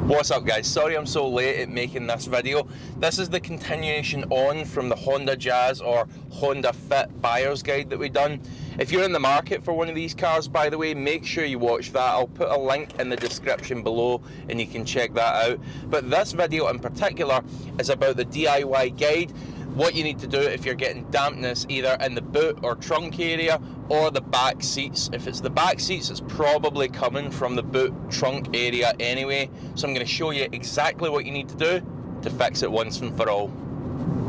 What's up guys, sorry I'm so late at making this video. This is the continuation on from the Honda Jazz or Honda Fit buyer's guide that we done. If you're in the market for one of these cars, by the way, make sure you watch that. I'll put a link in the description below and you can check that out. But this video in particular is about the DIY guide. What you need to do if you're getting dampness either in the boot or trunk area or the back seats. If it's the back seats, it's probably coming from the boot trunk area anyway. So I'm going to show you exactly what you need to do to fix it once and for all.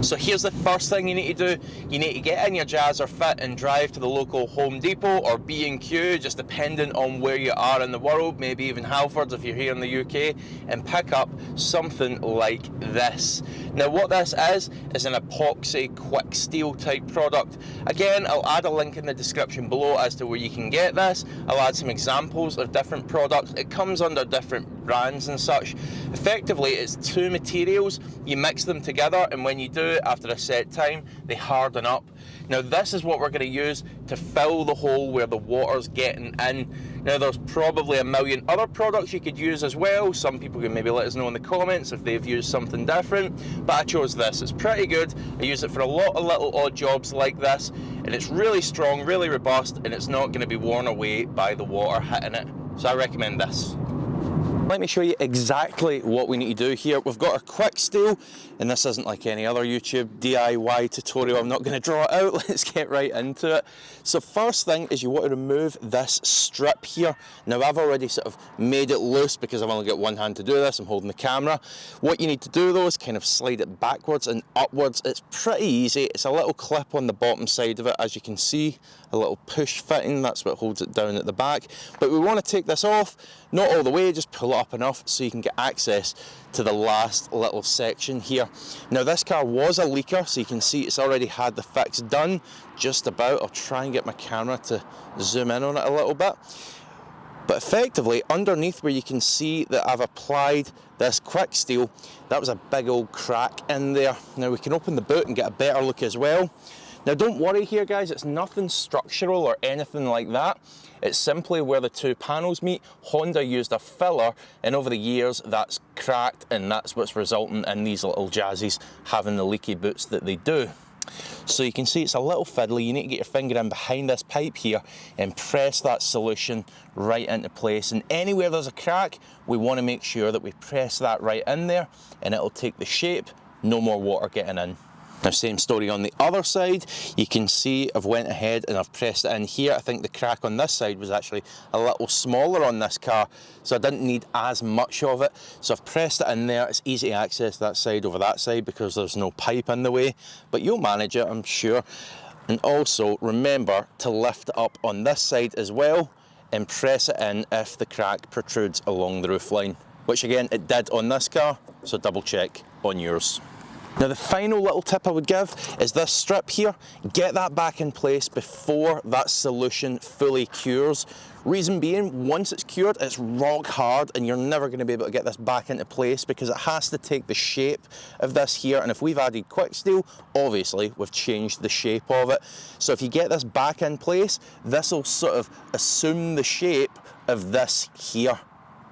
So here's the first thing you need to do. You need to get in your Jazz or Fit and drive to the local Home Depot or B&Q, just depending on where you are in the world, maybe even Halfords if you're here in the UK, and pick up something like this. Now what this is an epoxy quick steel type product. Again, I'll add a link in the description below as to where you can get this. I'll add some examples of different products. It comes under different brands and such. Effectively, it's two materials. You mix them together, and when you do it after a set time, they harden up. Now this is what we're going to use to fill the hole where the water's getting in. Now there's probably a million other products you could use as well. Some people can maybe let us know in the comments if they've used something different, but I chose this. It's pretty good. I use it for a lot of little odd jobs like this, and it's really strong, really robust, and it's not going to be worn away by the water hitting it. So I recommend this. Let me show you exactly what we need to do here. We've got our quick steel, and this isn't like any other YouTube DIY tutorial. I'm not going to draw it out. Let's get right into it. So first thing is you want to remove this strip here. Now I've already sort of made it loose because I've only got one hand to do this. I'm holding the camera. What you need to do though is kind of slide it backwards and upwards. It's pretty easy. It's a little clip on the bottom side of it, as you can see, a little push fitting. That's what holds it down at the back. But we want to take this off, not all the way, just pull it up enough so you can get access to the last little section here. Now this car was a leaker, so you can see it's already had the fix done just about. I'll try and get my camera to zoom in on it a little bit. But effectively, underneath where you can see that I've applied this quick steel, that was a big old crack in there. Now we can open the boot and get a better look as well. Now don't worry here guys, it's nothing structural or anything like that. It's simply where the two panels meet. Honda used a filler, and over the years that's cracked, and that's what's resulting in these little Jazzies having the leaky boots that they do. So you can see it's a little fiddly. You need to get your finger in behind this pipe here and press that solution right into place. And anywhere there's a crack, we want to make sure that we press that right in there, and it'll take the shape, no more water getting in. Now same story on the other side. You can see I've went ahead and I've pressed it in here. I think the crack on this side was actually a little smaller on this car, so I didn't need as much of it. So I've pressed it in there. It's easy to access that side over that side because there's no pipe in the way, but you'll manage it, I'm sure. And also remember to lift it up on this side as well and press it in if the crack protrudes along the roofline, which again it did on this car, so double check on yours. Now the final little tip I would give is this strip here. Get that back in place before that solution fully cures. Reason being, once it's cured, it's rock hard and you're never going to be able to get this back into place because it has to take the shape of this here. And if we've added quick steel, obviously we've changed the shape of it. So if you get this back in place, this will sort of assume the shape of this here.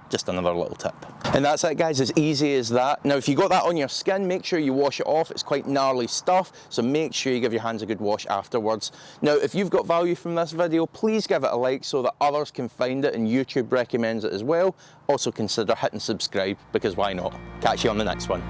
Just another little tip. And that's it guys, as easy as that. Now if you got that on your skin, make sure you wash it off. It's quite gnarly stuff, so make sure you give your hands a good wash afterwards. Now if you've got value from this video, please give it a like so that others can find it and YouTube recommends it as well. Also consider hitting subscribe, because why not? Catch you on the next one.